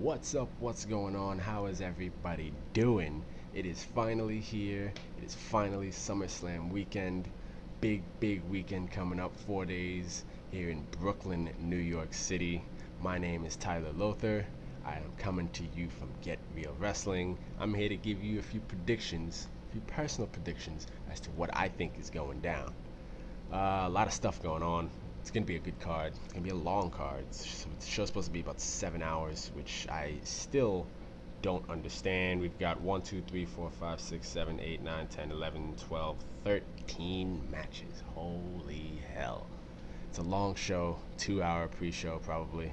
What's up? What's going on? How is everybody doing? It is finally here. It is finally Summerslam weekend. Big weekend coming up. 4 days here in Brooklyn, New York City. My name is Tyler Lothar. I am coming to you from GETreal Wrestling. I'm here to give you a few predictions, a few personal predictions as to what I think is going down. A lot of stuff going on. It's gonna be a good card. It's gonna be a long card. The show's supposed to be about 7 hours, which I still don't understand. We've got 1, 2, 3, 4, 5, 6, 7, 8, 9, 10, 11, 12, 13 matches. Holy hell. It's a long show, 2 hour pre-show probably,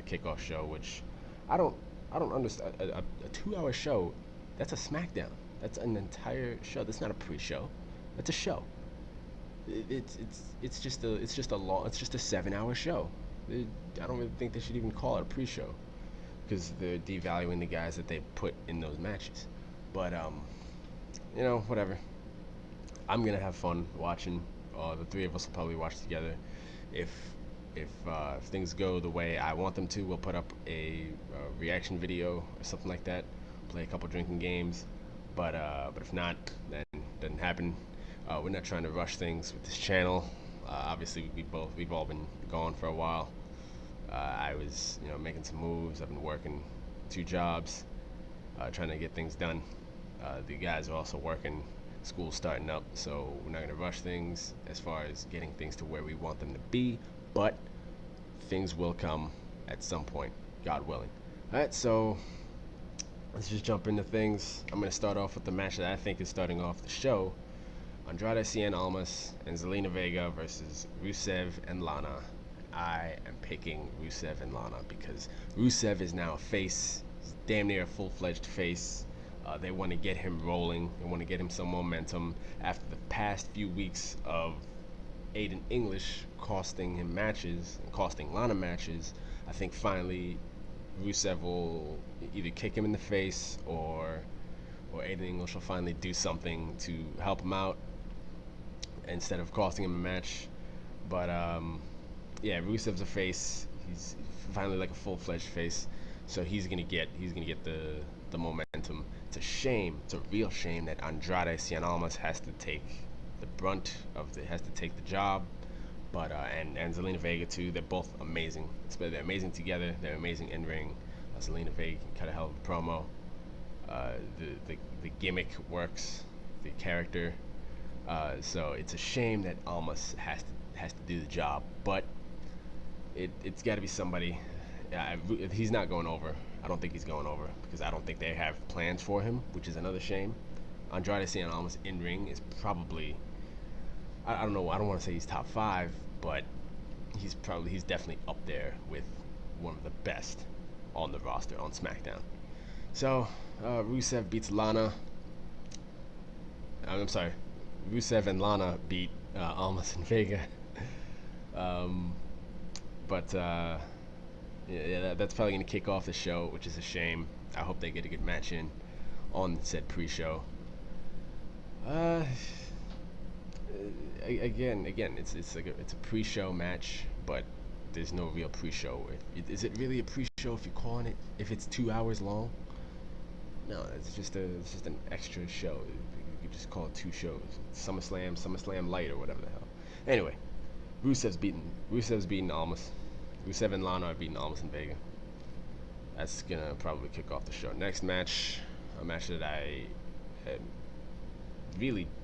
kickoff show, which I don't I don't understand. A 2 hour show, that's a SmackDown. That's an entire show. That's not a pre-show. That's a show. It's just a 7 hour show. I don't really think they should even call it a pre-show because they're devaluing the guys that they put in those matches. But whatever. I'm gonna have fun watching. The three of us will probably watch together. If if things go the way I want them to, we'll put up a reaction video or something like that. Play a couple drinking games. But if not, then it doesn't happen. We're not trying to rush things with this channel. Obviously, we've all been gone for a while. I was making some moves. I've been working 2 jobs, trying to get things done. The guys are also working. School's starting up, so we're not gonna rush things as far as getting things to where we want them to be. But things will come at some point, God willing. All right, so let's just jump into things. I'm gonna start off with the match that I think is starting off the show. Andrade Cien Almas and Zelina Vega versus Rusev and Lana. I am picking Rusev and Lana because Rusev is now a face. He's damn near a full-fledged face. They want to get him rolling. They want to get him some momentum after the past few weeks of Aiden English costing him matches and costing Lana matches. I think finally Rusev will either kick him in the face or Aiden English will finally do something to help him out instead of costing him a match. But yeah, Rusev's a face. He's finally like a full-fledged face, so he's gonna get the momentum. It's a shame. It's a real shame that Andrade Cien Almas has to take the brunt of has to take the job. But and Zelina Vega too. They're both amazing. They're amazing together. They're amazing in ring. Zelina Vega can cut a hell of a promo. The gimmick works. The character. So it's a shame that Almas has to do the job, but it's got to be somebody. He's not going over. I don't think he's going over because I don't think they have plans for him, which is another shame. Andrade Cien Almas in ring is probably, I don't know. I don't want to say he's top 5, but he's definitely up there with one of the best on the roster on SmackDown. So Rusev beats Lana. I'm sorry. Rusev and Lana beat Almas and Vega. But yeah, that's probably going to kick off the show, which is a shame. I hope they get a good match in on said pre-show. Again, it's a pre-show match, but there's no real pre-show. Is it really a pre-show if you're calling it? If it's 2 hours long? No, it's just an extra show. You just call it 2 shows. SummerSlam Light, or whatever the hell. Anyway, Rusev's beating Almas. Rusev and Lana are beating Almas and Vega. That's gonna probably kick off the show. Next match, a match that I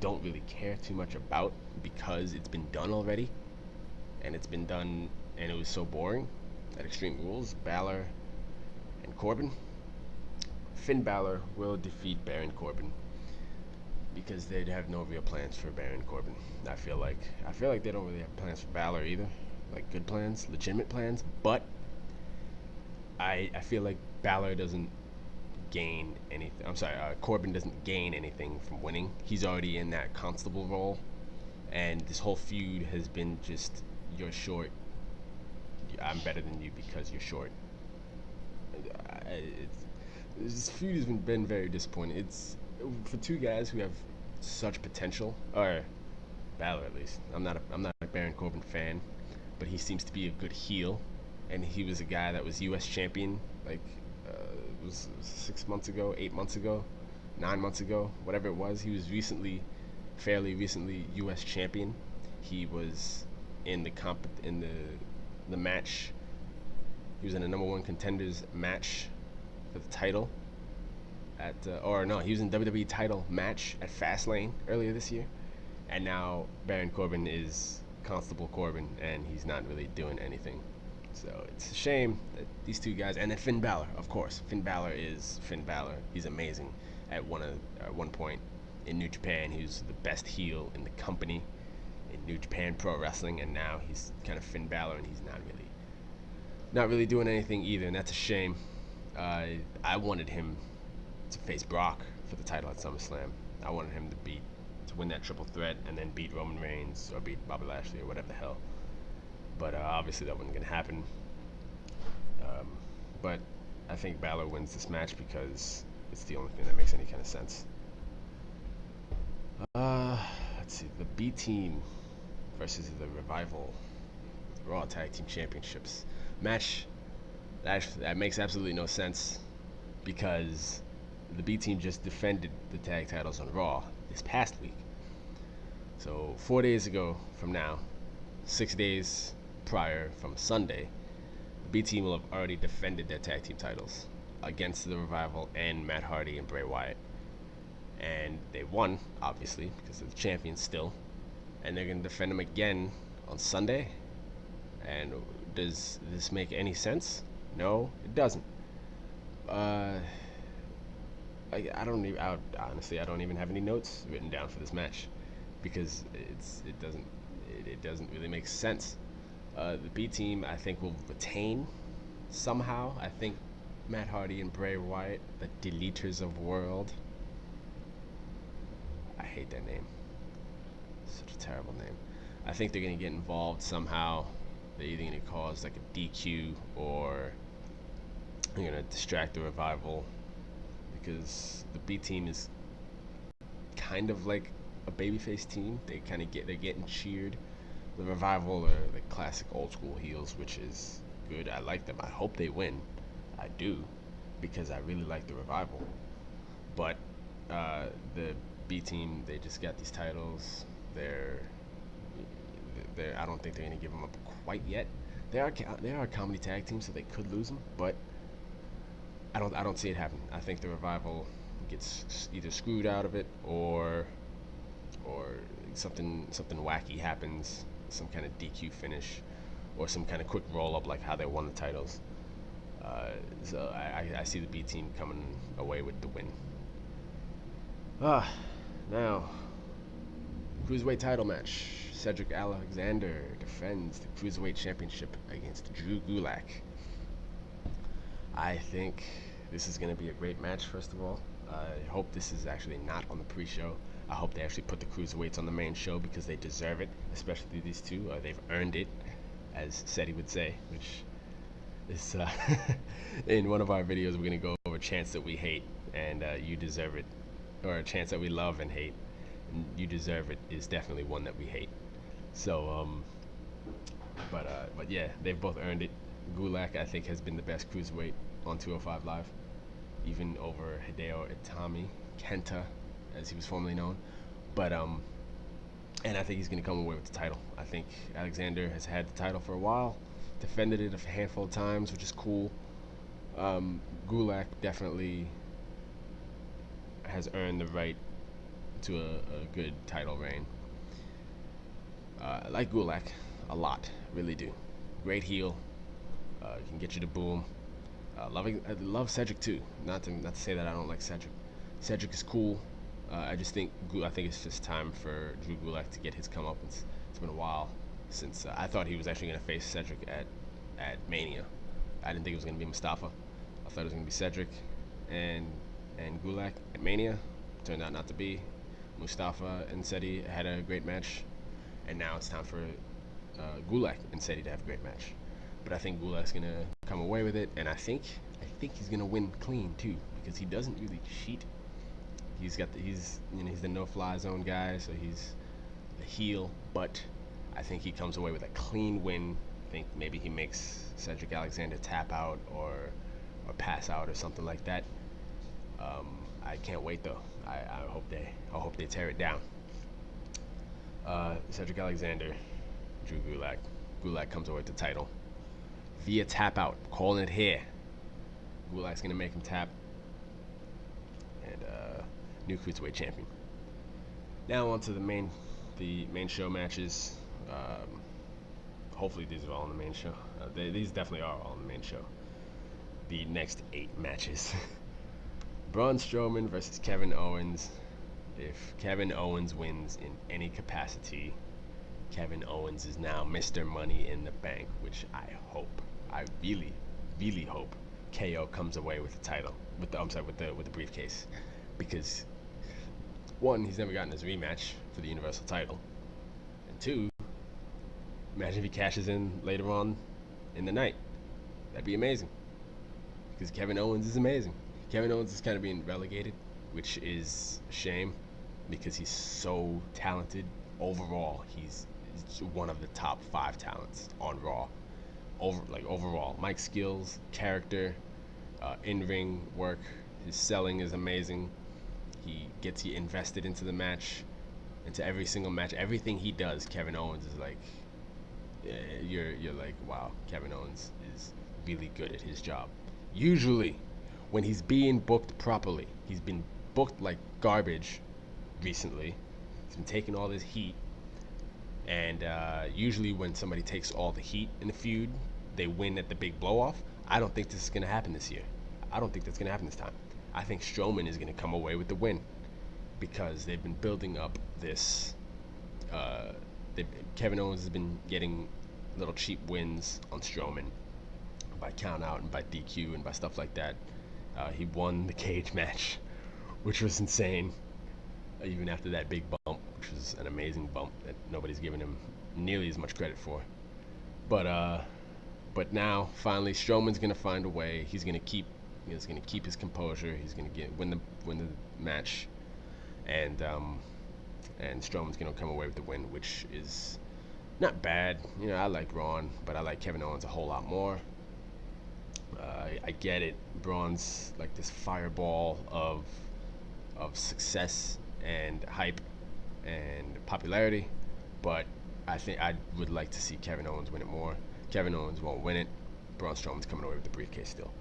don't really care too much about because it's been done already, and it was so boring. At Extreme Rules, Balor and Corbin. Finn Balor will defeat Baron Corbin because they'd have no real plans for Baron Corbin. I feel like they don't really have plans for Balor either, like good plans, legitimate plans. But I feel like Balor doesn't gain anything. I'm sorry, Corbin doesn't gain anything from winning. He's already in that constable role, and this whole feud has been just you're short. I'm better than you because you're short. This feud has been very disappointing. It's for two guys who have such potential, or Balor at least. I'm not a Baron Corbin fan, but he seems to be a good heel, and he was a guy that was U.S. champion like was 6 months ago, 8 months ago, 9 months ago, whatever it was. He was fairly recently U.S. champion. He was in the match. He was in a number one contenders match for the title he was in WWE title match at Fastlane earlier this year, and now Baron Corbin is Constable Corbin, and he's not really doing anything. So it's a shame that these two guys, and then Finn Balor, of course. Finn Balor is Finn Balor. He's amazing. At one point in New Japan, he was the best heel in the company in New Japan Pro Wrestling, and now he's kind of Finn Balor, and he's not really doing anything either, and that's a shame. I wanted him to face Brock for the title at SummerSlam. I wanted him to win that triple threat and then beat Roman Reigns or beat Bobby Lashley or whatever the hell. But obviously that wasn't going to happen. But I think Balor wins this match because it's the only thing that makes any kind of sense. Let's see. The B Team versus the Revival. Raw Tag Team Championships. Match that makes absolutely no sense because the B Team just defended the tag titles on Raw this past week. So 4 days ago from now, 6 days prior from Sunday, the B Team will have already defended their tag team titles against the Revival and Matt Hardy and Bray Wyatt. And they won, obviously, because they're the champions still. And they're going to defend them again on Sunday. And does this make any sense? No, it doesn't. Honestly, I don't even have any notes written down for this match because it doesn't really make sense. The B Team, I think, will retain somehow. I think Matt Hardy and Bray Wyatt, the Deleters of World. I hate that name. Such a terrible name. I think they're gonna get involved somehow. They're either gonna cause like a DQ or they're gonna distract the Revival because the B Team is kind of like a babyface team. They're getting cheered. The Revival are like classic old school heels, which is good. I like them. I hope they win. I do, because I really like the Revival. But the B Team, they just got these titles. I don't think they're gonna give them up quite yet. They are a comedy tag team, so they could lose them, but I don't see it happening. I think the Revival gets either screwed out of it or something wacky happens, some kind of DQ finish or some kind of quick roll up like how they won the titles. So I see the B Team coming away with the win. Now, Cruiserweight title match. Cedric Alexander defends the Cruiserweight Championship against Drew Gulak. I think this is going to be a great match, first of all. I hope this is actually not on the pre-show. I hope they actually put the Cruiserweights on the main show because they deserve it, especially these two. They've earned it, as Seti would say, which is in one of our videos we're going to go over chants that we hate and you deserve it, or chants that we love and hate. And you deserve it is definitely one that we hate. So, but yeah, they've both earned it. Gulak, I think, has been the best cruiserweight on 205 Live, even over Hideo Itami, Kenta, as he was formerly known. But and I think he's going to come away with the title. I think Alexander has had the title for a while, defended it a handful of times, which is cool. Gulak definitely has earned the right to a good title reign. I like Gulak a lot, really do. Great heel, can get you to boom. I love Cedric too. Not to say that I don't like Cedric. Cedric is cool. I think it's just time for Drew Gulak to get his comeuppance. It's been a while since I thought he was actually going to face Cedric at Mania. I didn't think it was going to be Mustafa. I thought it was going to be Cedric and Gulak at Mania. Turned out not to be. Mustafa and Seti had a great match, and now it's time for Gulak and Seti to have a great match. But I think Gulak's gonna come away with it, and I think he's gonna win clean too, because he doesn't really cheat. He's the no-fly zone guy, so he's the heel. But I think he comes away with a clean win. I think maybe he makes Cedric Alexander tap out or or pass out or something like that. I can't wait though. I hope they tear it down. Cedric Alexander, Drew Gulak. Gulak comes away with the title via tap out. Calling it here. Gulak's gonna make him tap, and new cruiserweight champion. Now on to the main show matches. Hopefully these are all on the main show. These definitely are all on the main show. The next 8 matches. Braun Strowman versus Kevin Owens. If Kevin Owens wins in any capacity, Kevin Owens is now Mr. Money in the Bank, which I really, really hope KO comes away with the title, with the briefcase, because 1, he's never gotten his rematch for the Universal title, and 2, imagine if he cashes in later on in the night. That'd be amazing, because Kevin Owens is amazing. Kevin Owens is kind of being relegated, which is a shame, because he's so talented. Overall, he's one of the top 5 talents on Raw. Overall, Mike's skills, character, in-ring work, his selling is amazing. He gets you invested into the match, into every single match. Everything he does, Kevin Owens is like, you're like, wow, Kevin Owens is really good at his job. Usually, when he's being booked properly, he's been booked like garbage recently. He's been taking all this heat, and usually when somebody takes all the heat in the feud, they win at the big blow-off. I don't think this is going to happen this year. I don't think that's going to happen this time. I think Strowman is going to come away with the win, because they've been building up this. Kevin Owens has been getting little cheap wins on Strowman by count out and by DQ and by stuff like that. He won the cage match, which was insane, even after that big bump, which was an amazing bump that nobody's giving him nearly as much credit for. But now finally Strowman's gonna find a way. He's gonna keep his composure. He's gonna win the match, and Strowman's gonna come away with the win, which is not bad. I like Braun, but I like Kevin Owens a whole lot more. I get it. Braun's like this fireball of success and hype and popularity, but I think I would like to see Kevin Owens win it more. Kevin Owens won't win it. Braun Strowman's coming away with the briefcase still.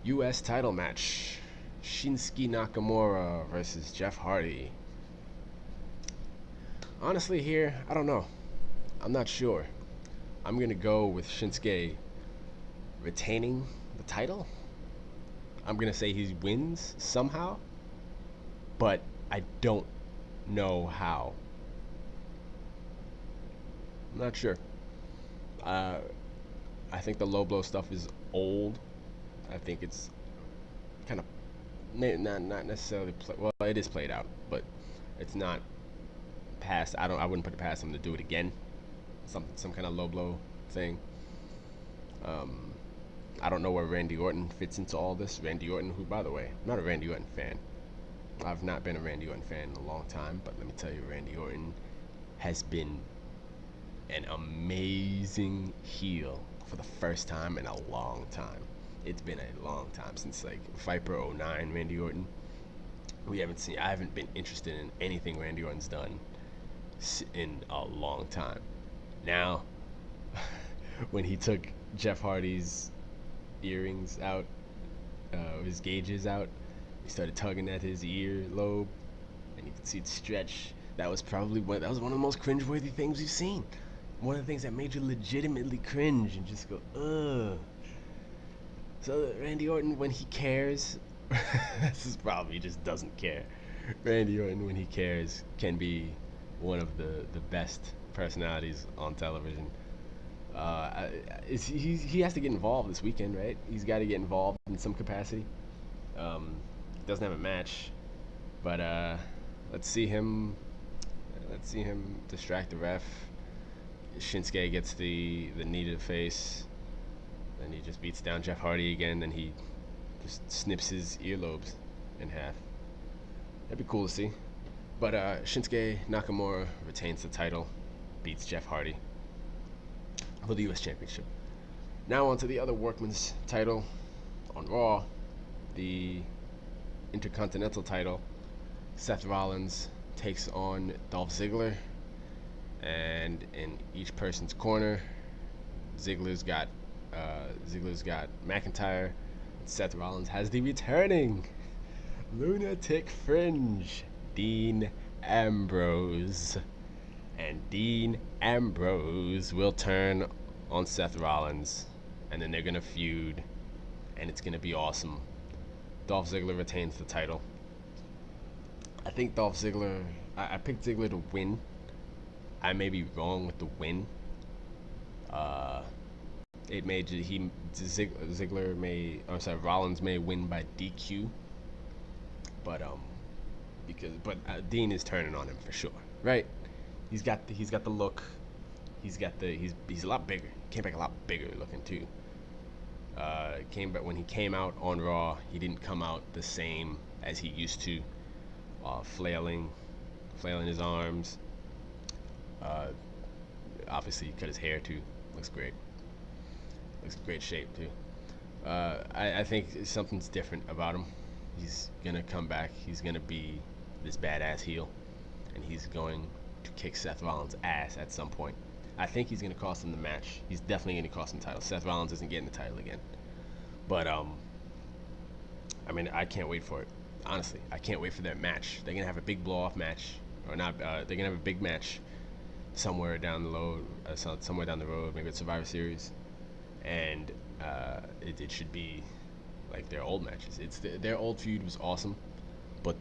U.S. title match: Shinsuke Nakamura versus Jeff Hardy. Honestly, here, I don't know. I'm not sure. I'm gonna go with Shinsuke retaining the title. I'm gonna say he wins somehow, but I don't know how. I'm not sure. I think the low blow stuff is old. I think it's kind of not necessarily well, it is played out, but it's not past. I wouldn't put it past him to do it again. Some kind of low blow thing. I don't know where Randy Orton fits into all this. Randy Orton, who, by the way, I'm not a Randy Orton fan. I've not been a Randy Orton fan in a long time, but let me tell you, Randy Orton has been an amazing heel for the first time in a long time. It's been a long time since like Viper 09 Randy Orton. I haven't been interested in anything Randy Orton's done in a long time. Now, when he took Jeff Hardy's earrings out, his gauges out, he started tugging at his ear lobe, and you could see it stretch. That was one of the most cringeworthy things we've seen. One of the things that made you legitimately cringe and just go, ugh. So Randy Orton, when he cares, this is probably just doesn't care. Randy Orton, when he cares, can be one of the best personalities on television. He has to get involved this weekend, right? He's got to get involved in some capacity. Doesn't have a match, but let's see him distract the ref. Shinsuke gets the knee to the face, then he just beats down Jeff Hardy again, then he just snips his earlobes in half. That'd be cool to see. But Shinsuke Nakamura retains the title, beats Jeff Hardy for the U.S. Championship. Now on to the other Workman's title. On Raw, the Intercontinental title, Seth Rollins takes on Dolph Ziggler, and in each person's corner, Ziggler's got McIntyre. Seth Rollins has the returning Lunatic Fringe, Dean Ambrose. And Dean Ambrose will turn on Seth Rollins, and then they're gonna feud, and it's gonna be awesome. Dolph Ziggler retains the title. I think Dolph Ziggler. I picked Ziggler to win. I may be wrong with the win. Uh, it may Ziggler may. I'm sorry, Rollins may win by DQ, but Dean is turning on him for sure, right? He's got the look. He's a lot bigger. Came back a lot bigger looking too. Came back when he came out on Raw. He didn't come out the same as he used to, flailing his arms. Obviously, he cut his hair too. Looks great. Looks in great shape too. I think something's different about him. He's gonna come back. He's gonna be this badass heel, and he's going to kick Seth Rollins' ass at some point. I think he's gonna cost him the match. He's definitely gonna cost him the title. Seth Rollins isn't getting the title again. But I mean, I can't wait for it. Honestly, I can't wait for their match. They're gonna have a big blow-off match, or not? They're gonna have a big match somewhere down the road, maybe at Survivor Series, and it should be like their old matches. Their old feud was awesome, but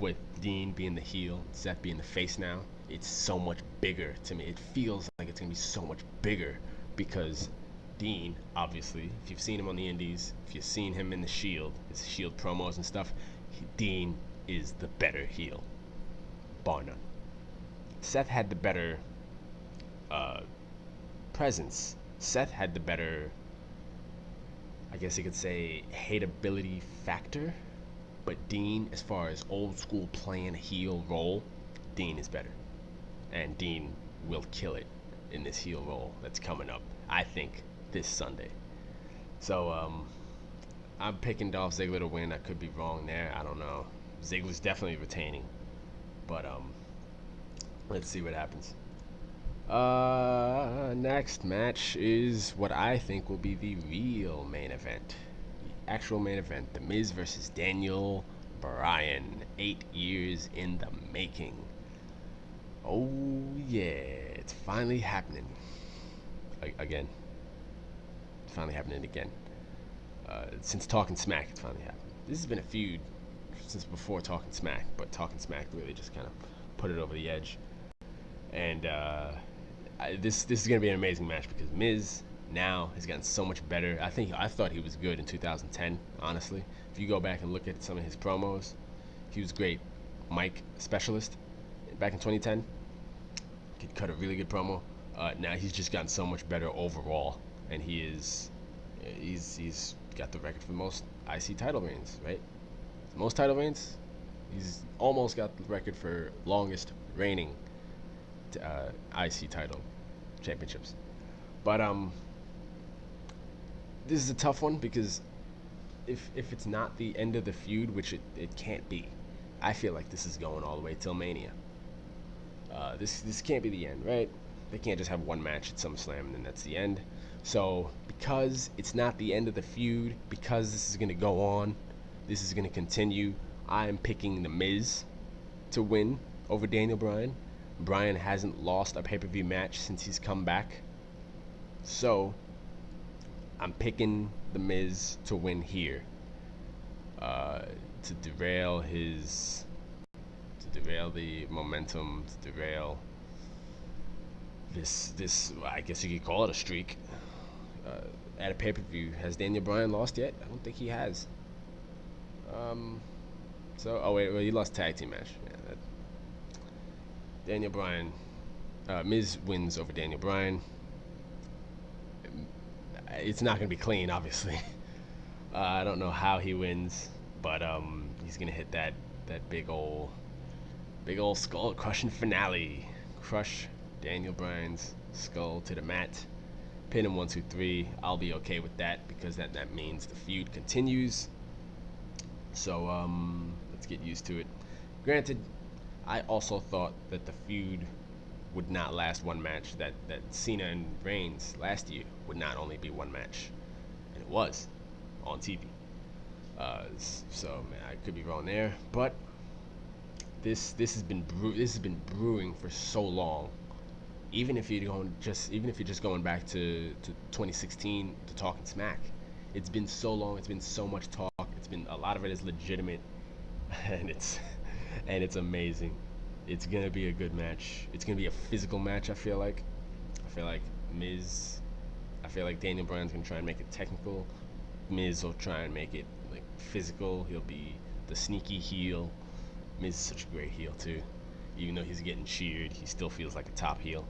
with Dean being the heel, Seth being the face now, it's so much bigger to me. It feels like it's gonna be so much bigger because Dean, obviously, if you've seen him on the Indies, if you've seen him in the Shield, his Shield promos and stuff, Dean is the better heel, bar none. Seth had the better presence. Seth had the better, I guess you could say, hateability factor. But Dean, as far as old school playing a heel role, Dean is better. And Dean will kill it in this heel role that's coming up, I think, this Sunday. So, I'm picking Dolph Ziggler to win. I could be wrong there. I don't know. Ziggler's definitely retaining. But, let's see what happens. Next match is what I think will be the real main event. The actual main event. The Miz versus Daniel Bryan. 8 years in the making. Oh, yeah. It's finally happening. Again. It's finally happening again. Since Talking Smack, it's finally happened. This has been a feud since before Talking Smack, but Talking Smack really just kind of put it over the edge. And this is gonna be an amazing match because Miz now has gotten so much better. I thought he was good in 2010. Honestly, if you go back and look at some of his promos, he was great. Mic specialist back in 2010, could cut a really good promo. Now he's just gotten so much better overall, and he's got the record for the most IC title reigns, right? Most title reigns. He's almost got the record for longest reigning IC title championships. But this is a tough one because if it's not the end of the feud, which it can't be, I feel like this is going all the way till Mania. This can't be the end, right? They can't just have one match at SummerSlam and then that's the end. So because it's not the end of the feud, because this is gonna go on, this is gonna continue, I am picking The Miz to win over Daniel Bryan. Bryan hasn't lost a pay-per-view match since he's come back. So, I'm picking The Miz to win here. To derail the momentum, to derail this I guess you could call it a streak. At a pay-per-view, has Daniel Bryan lost yet? I don't think he has. He lost tag team match. Yeah, Daniel Bryan, Miz wins over Daniel Bryan. It's not gonna be clean, obviously. I don't know how he wins, but he's gonna hit that big old skull crushing finale. Crush Daniel Bryan's skull to the mat. pin him 1, 2, 3. I'll be okay with that because that means the feud continues. So let's get used to it. Granted, I also thought that the feud would not last one match. That Cena and Reigns last year would not only be one match, and it was on TV. So man, I could be wrong there, but this has been brewing for so long. Even if you're just going back to 2016 to Talking Smack, it's been so long. It's been so much talk. It's been a lot of it is legitimate, and it's amazing. It's gonna be a good match. It's gonna be a physical match. I feel like. Miz. I feel like Daniel Bryan's gonna try and make it technical. Miz will try and make it like physical. He'll be the sneaky heel. Miz is such a great heel too. Even though he's getting cheered, he still feels like a top heel.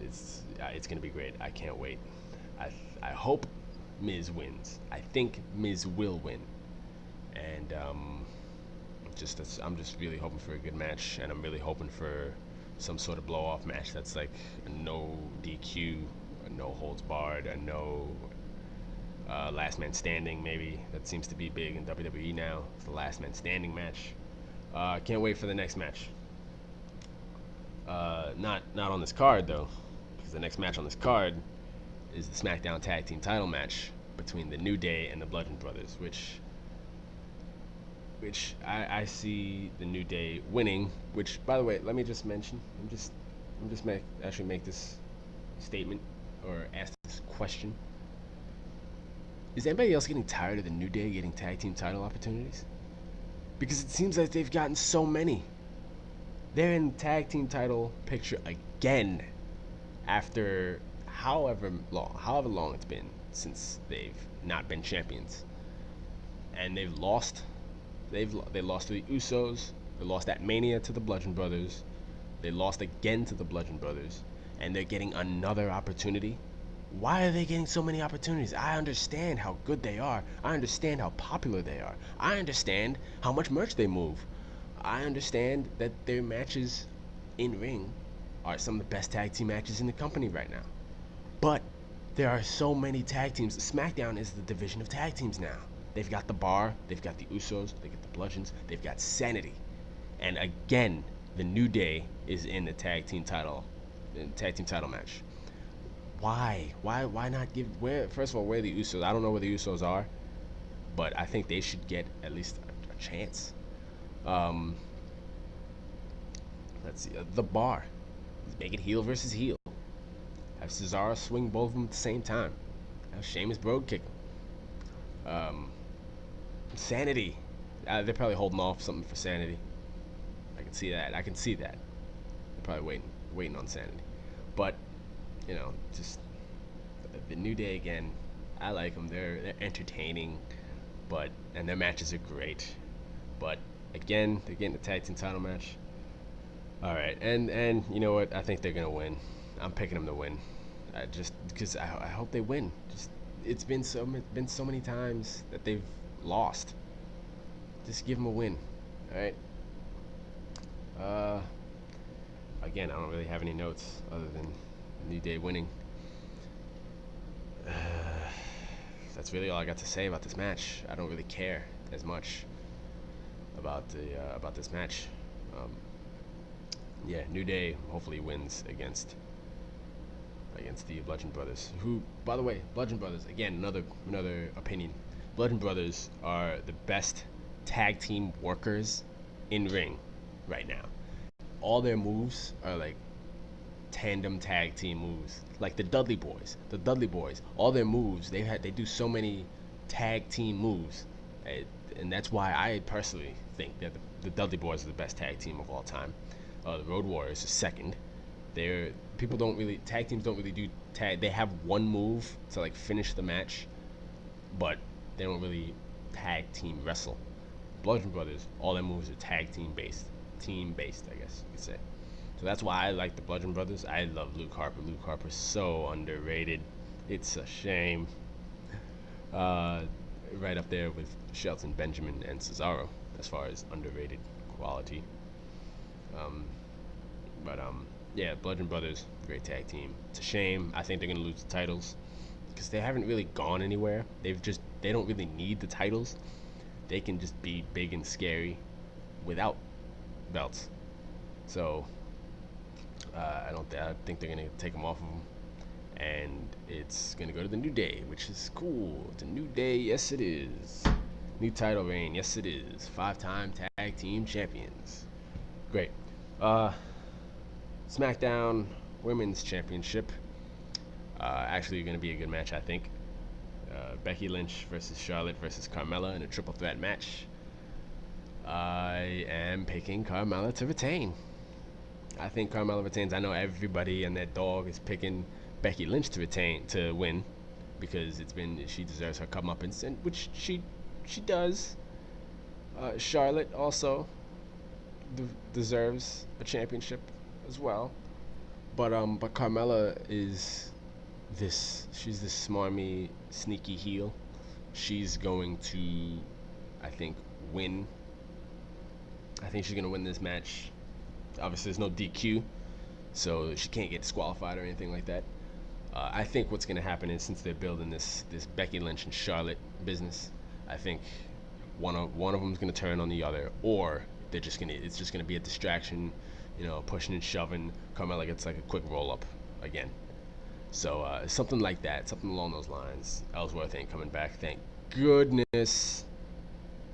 It's gonna be great. I can't wait. I hope Miz wins. I think Miz will win, and I'm just really hoping for a good match, and I'm really hoping for some sort of blow off match that's like a no DQ, a no holds barred, a no last man standing. Maybe that seems to be big in WWE now. It's the last man standing match. Can't wait for the next match. Not on this card though, because the next match on this card is the SmackDown Tag Team Title match between the New Day and the Bludgeon Brothers, which I see the New Day winning. Which, by the way, let me just mention. Actually make this statement or ask this question. Is anybody else getting tired of the New Day getting tag team title opportunities? Because it seems like they've gotten so many. They're in tag team title picture again after however long it's been since they've not been champions, and they've lost. They lost to the Usos. They lost at Mania to the Bludgeon Brothers. They lost again to the Bludgeon Brothers, and they're getting another opportunity. Why are they getting so many opportunities? I understand how good they are. I understand how popular they are. I understand how much merch they move. I understand that their matches in ring are some of the best tag team matches in the company right now. But there are so many tag teams. SmackDown is the division of tag teams now. They've got the Bar, they've got the Usos, they've got the Bludgeons, they've got Sanity. And again, the New Day is in the tag team title match. Why not give first of all, where are the Usos? I don't know where the Usos are, but I think they should get at least a chance. Let's see, the Bar. Make it heel versus heel. Have Cesaro swing both of them at the same time. Have Sheamus Brogue kick him. Sanity. They're probably holding off something for Sanity. I can see that. They're probably waiting on Sanity. But just the New Day again. I like them. They're entertaining, and their matches are great. But again, they're getting the tag team title match. All right, and you know what? I think they're gonna win. I'm picking them to win. Just because I hope they win. It's been so many times that they've lost. Just give them a win. All right. Again, I don't really have any notes other than New Day winning. That's really all I got to say about this match. I don't really care as much about this match. New Day hopefully wins against the Bludgeon Brothers. Who, by the way, Bludgeon Brothers, again, another opinion. Bludgeon Brothers are the best tag team workers in ring right now. All their moves are like tandem tag team moves, like the Dudley Boys. All their moves, they do so many tag team moves, and that's why I personally think that the Dudley Boys are the best tag team of all time. The Road Warriors are second. Tag teams don't really do tag. They have one move to like finish the match, but they don't really tag team wrestle. Bludgeon Brothers, all their moves are tag team based, I guess you could say. So that's why I like the Bludgeon Brothers. I love Luke Harper. Luke Harper's so underrated. It's a shame. Right up there with Shelton Benjamin and Cesaro as far as underrated quality. Yeah, Bludgeon Brothers, great tag team. It's a shame. I think they're gonna lose the titles because they haven't really gone anywhere. They don't really need the titles. They can just be big and scary without belts. So I think they're gonna take them off of them, and it's gonna go to the New Day, which is cool. It's a new day, yes it is. New title reign, yes it is. 5-time tag team champions. Great. Uh, SmackDown Women's Championship. Actually, going to be a good match, I think. Becky Lynch versus Charlotte versus Carmella in a triple threat match. I am picking Carmella to retain. I think Carmella retains. I know everybody and their dog is picking Becky Lynch to win because she deserves her comeuppance, and which she does. Charlotte also deserves a championship as well. But Carmella is she's this smarmy, sneaky heel. She's going to, I think, win. I think she's gonna win this match. Obviously, there's no DQ, so she can't get disqualified or anything like that. I think what's gonna happen is since they're building this Becky Lynch and Charlotte business, I think one of them's gonna turn on the other, or it's just gonna be a distraction, pushing and shoving. Carmella gets like a quick roll up again. So something like that, something along those lines. Ellsworth ain't coming back, thank goodness.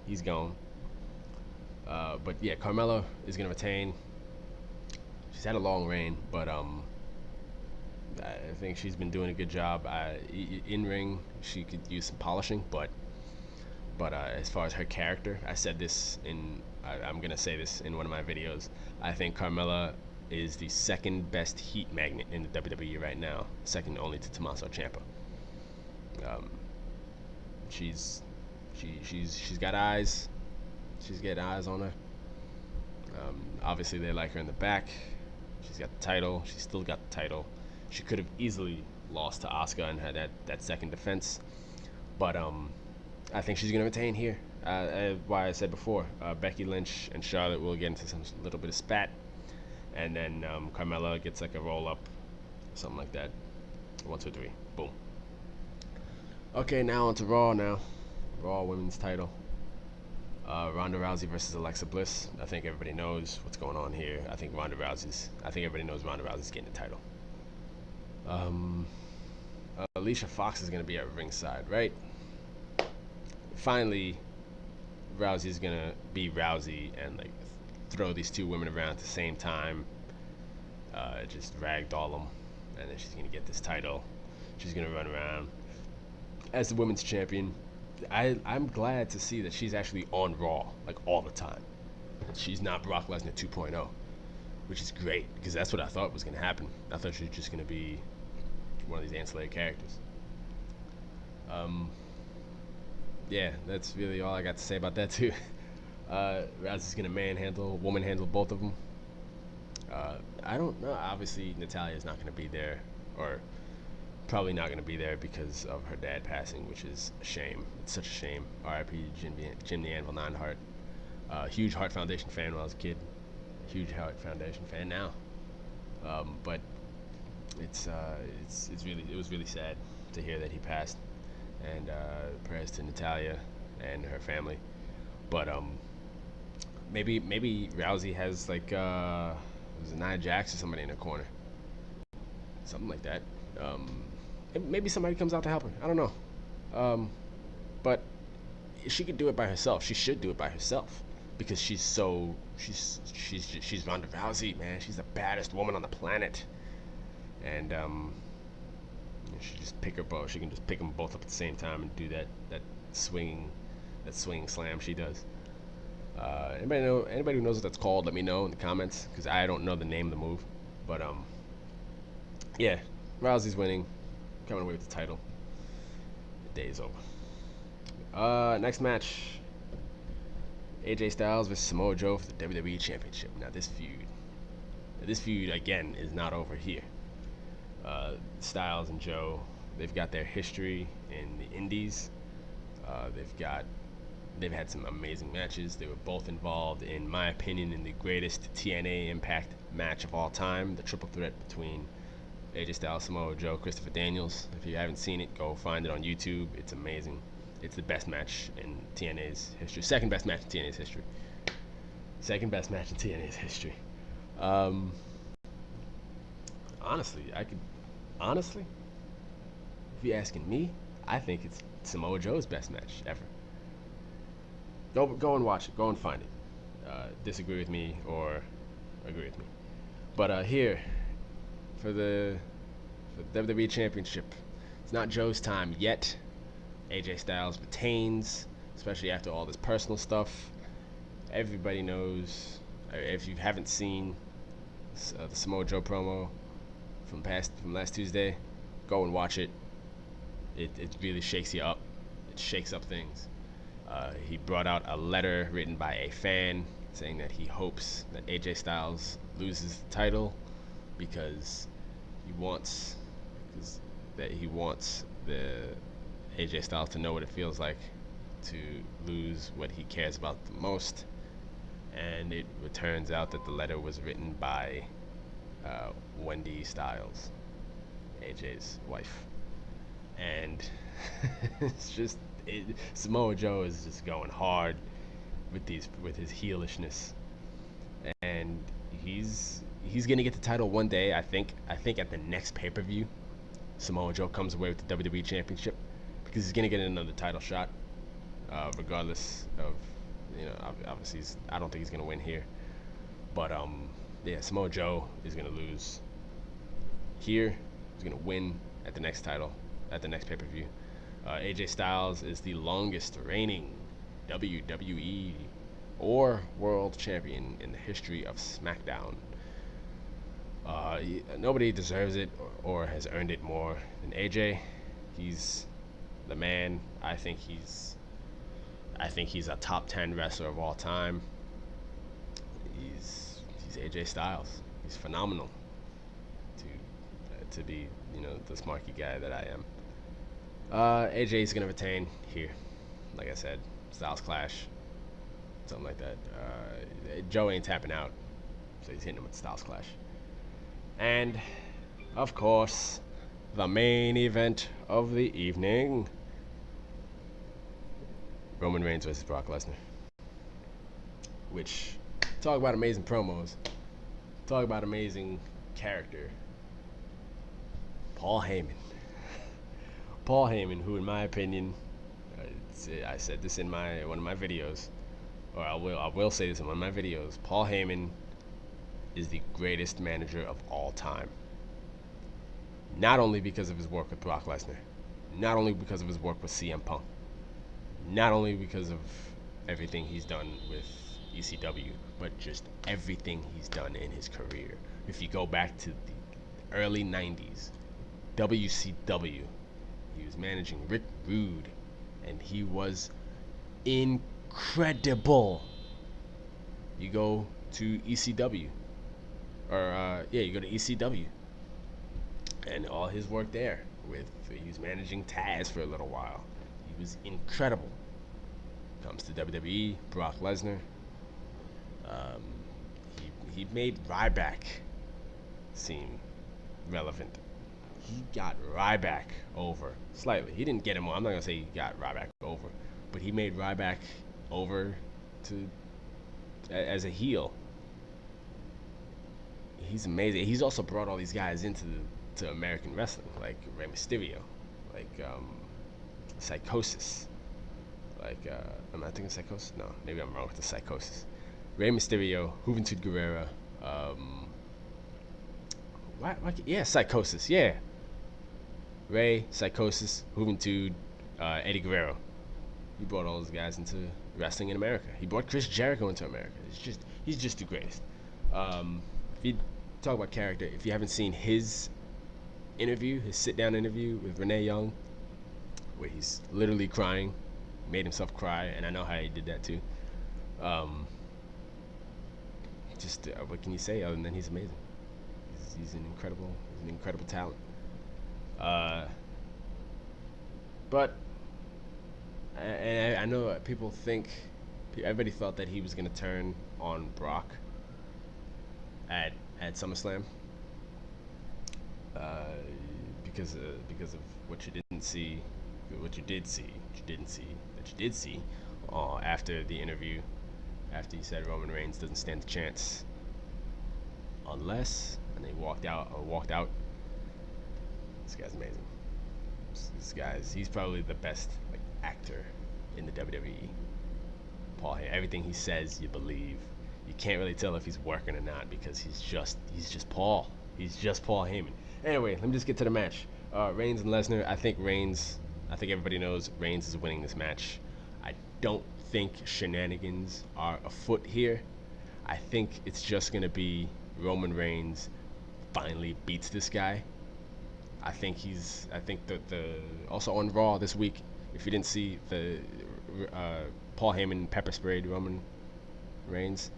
He's gone. But yeah, Carmella is gonna retain. She's had a long reign, but I think she's been doing a good job. In ring, she could use some polishing, but as far as her character, I'm gonna say this in one of my videos. I think Carmella is the second best heat magnet in the WWE right now, second only to Tommaso Ciampa. She's got eyes. She's got eyes on her. Obviously, they like her in the back. She's got the title. She's still got the title. She could have easily lost to Asuka and had that second defense, but I think she's gonna retain here. Why I said before, Becky Lynch and Charlotte will get into some little bit of spat, and then Carmella gets like a roll up, something like that. 1, 2, 3, boom. Okay, now on to Raw. Raw Women's Title. Ronda Rousey versus Alexa Bliss. I think everybody knows what's going on here. I think everybody knows Ronda Rousey's getting the title. Alicia Fox is gonna be at ringside, right? Finally, Rousey's gonna be Rousey and like throw these two women around at the same time. Just ragdoll them, and then she's gonna get this title. She's gonna run around as the women's champion. I'm glad to see that she's actually on Raw like all the time. She's not Brock Lesnar 2.0, which is great because that's what I thought was gonna happen. I thought she was just gonna be one of these ancillary characters. Yeah, that's really all I got to say about that too. Rousey's gonna woman handle both of them. I don't know. Obviously, Natalia's not gonna be there, or probably not gonna be there because of her dad passing, which is a shame. It's such a shame. R.I.P. Jim the Anvil Neidhart. Huge Heart Foundation fan when I was a kid. Huge Heart Foundation fan now. But it was really sad to hear that he passed, and prayers to Natalya and her family. But maybe Rousey has like was it Nia Jax or somebody in her corner, something like that. Maybe somebody comes out to help her. I don't know. But she could do it by herself. She should do it by herself because she's Ronda Rousey, man. She's the baddest woman on the planet, and she just pick her both. She can just pick them both up at the same time and do that swinging slam she does. Anybody who knows what that's called, let me know in the comments because I don't know the name of the move. But yeah, Rousey's winning, coming away with the title. The day is over. Next match: AJ Styles versus Samoa Joe for the WWE Championship. Now this feud again is not over here. Styles and Joe, they've got their history in the Indies. They've got They've had some amazing matches. They were both involved, in my opinion, in the greatest TNA Impact match of all time, the triple threat between AJ Styles, Samoa Joe, Christopher Daniels. If you haven't seen it, go find it on YouTube. It's amazing. It's the best match in TNA's history. Second best match in TNA's history. Second best match in TNA's history. Um, honestly, if you're asking me, I think it's Samoa Joe's best match ever. Go and watch it. Go and find it. Disagree with me or agree with me. But here for the WWE Championship, it's not Joe's time yet. AJ Styles retains, especially after all this personal stuff. Everybody knows. If you haven't seen the Samoa Joe promo from last Tuesday, go and watch it. It really shakes you up. It shakes up things. He brought out a letter written by a fan saying that he hopes that AJ Styles loses the title because he wants the AJ Styles to know what it feels like to lose what he cares about the most. And it turns out that the letter was written by Wendy Styles, AJ's wife. And it's just Samoa Joe is just going hard with his heelishness, and he's gonna get the title one day. I think at the next pay-per-view, Samoa Joe comes away with the WWE Championship because he's gonna get another title shot, regardless of obviously I don't think he's gonna win here, but yeah, Samoa Joe is gonna lose here. He's gonna win at the next pay-per-view. AJ Styles is the longest reigning WWE or World Champion in the history of SmackDown. Nobody deserves it or has earned it more than AJ. He's the man. I think he's a top 10 wrestler of all time. He's AJ Styles. He's phenomenal to be the smarky guy that I am. AJ's gonna retain here, like I said. Styles Clash, something like that. Joe ain't tapping out, so he's hitting him with Styles Clash. And of course, the main event of the evening: Roman Reigns versus Brock Lesnar. Which, talk about amazing promos, talk about amazing character. Paul Heyman, who in my opinion, I said this in one of my videos, or I will say this in one of my videos. Paul Heyman is the greatest manager of all time. Not only because of his work with Brock Lesnar, not only because of his work with CM Punk, not only because of everything he's done with ECW, but just everything he's done in his career. If you go back to the early 90s, WCW, he was managing Rick Rude, and he was incredible. You go to ECW, you go to ECW, and all his work there he was managing Taz for a little while. He was incredible. Comes to WWE, Brock Lesnar. He made Ryback seem relevant. He got Ryback over slightly. He didn't get him on. I'm not gonna say he got Ryback over, but he made Ryback over as a heel. He's amazing. He's also brought all these guys into American wrestling, like Rey Mysterio, like Psychosis. Am I thinking Psychosis? No, maybe I'm wrong with the Psychosis. Rey Mysterio, Juventud Guerrera, Psychosis, yeah. Rey, Psychosis, Juventud, Eddie Guerrero. He brought all those guys into wrestling in America. He brought Chris Jericho into America. He's just the greatest. If you talk about character, if you haven't seen his sit-down interview with Renee Young, where he's literally crying, made himself cry, and I know how he did that too. What can you say other than he's amazing? He's an incredible talent. But And I know people think, everybody thought that he was gonna turn on Brock at at SummerSlam, uh, because of what you didn't see, what you did see, what you didn't see, that you did see, after the interview, after he said Roman Reigns doesn't stand a chance unless, and they walked out. This guy's amazing. He's probably the best like actor in the WWE. Paul Heyman, everything he says, you believe. You can't really tell if he's working or not because he's just Paul. He's just Paul Heyman. Anyway, let me just get to the match. Reigns and Lesnar. I think everybody knows Reigns is winning this match. I don't think shenanigans are afoot here. I think it's just gonna be Roman Reigns finally beats this guy. I think that the also on Raw this week, if you didn't see the Paul Heyman pepper sprayed Roman Reigns,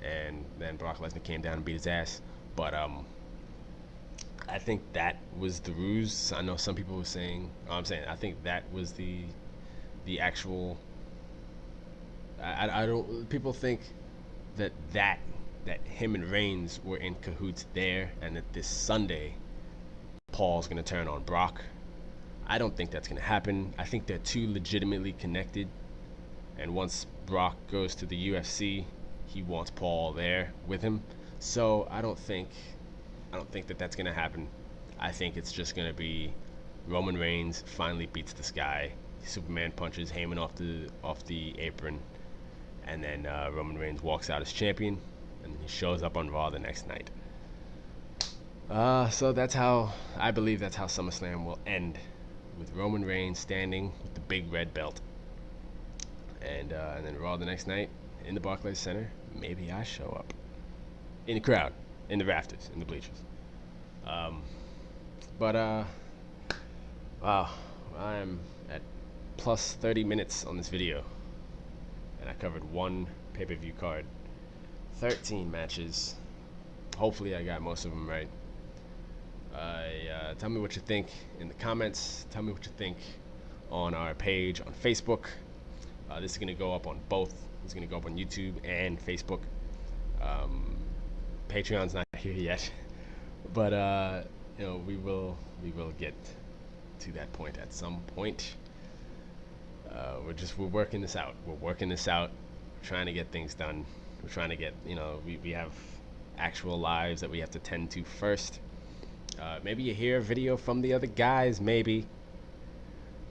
and then Brock Lesnar came down and beat his ass. But I think that was the ruse. I know some people were saying. I'm saying I think that was the actual. I don't. People think that him and Reigns were in cahoots there, and that this Sunday Paul's gonna turn on Brock. I don't think that's gonna happen. I think they're too legitimately connected, and once Brock goes to the UFC, he wants Paul there with him. So I don't think that that's gonna happen. I think it's just gonna be Roman Reigns finally beats this guy. Superman punches Heyman off the apron, and then Roman Reigns walks out as champion, and he shows up on Raw the next night. So I believe that's how SummerSlam will end, with Roman Reigns standing with the big red belt, and then Raw the next night in the Barclays Center. Maybe I show up in the crowd, in the rafters, in the bleachers. Um, but wow, I'm at plus 30 minutes on this video, and I covered one pay-per-view card, 13 matches. Hopefully, I got most of them right. Tell me what you think in the comments. Tell me what you think on our page on Facebook. This is going to go up on both. It's going to go up on YouTube and Facebook. Patreon's not here yet, but we will get to that point at some point. We're working this out. We're working this out. We're trying to get things done. We're trying to get, we have actual lives that we have to tend to first. Maybe you hear a video from the other guys. Maybe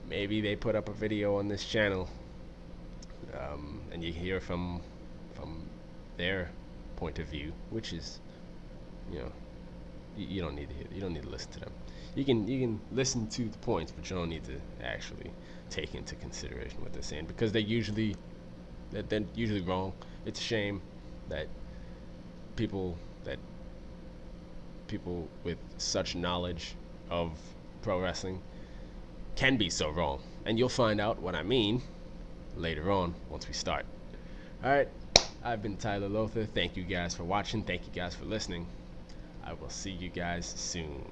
they put up a video on this channel, and you hear from their point of view, which is, you don't need to hear. You don't need to listen to them. You can listen to the points, but you don't need to actually take into consideration what they're saying, because they're usually wrong. It's a shame that people with such knowledge of pro wrestling can be so wrong. And you'll find out what I mean later on once we start. Alright, I've been Tyler Lothar. Thank you guys for watching. Thank you guys for listening. I will see you guys soon.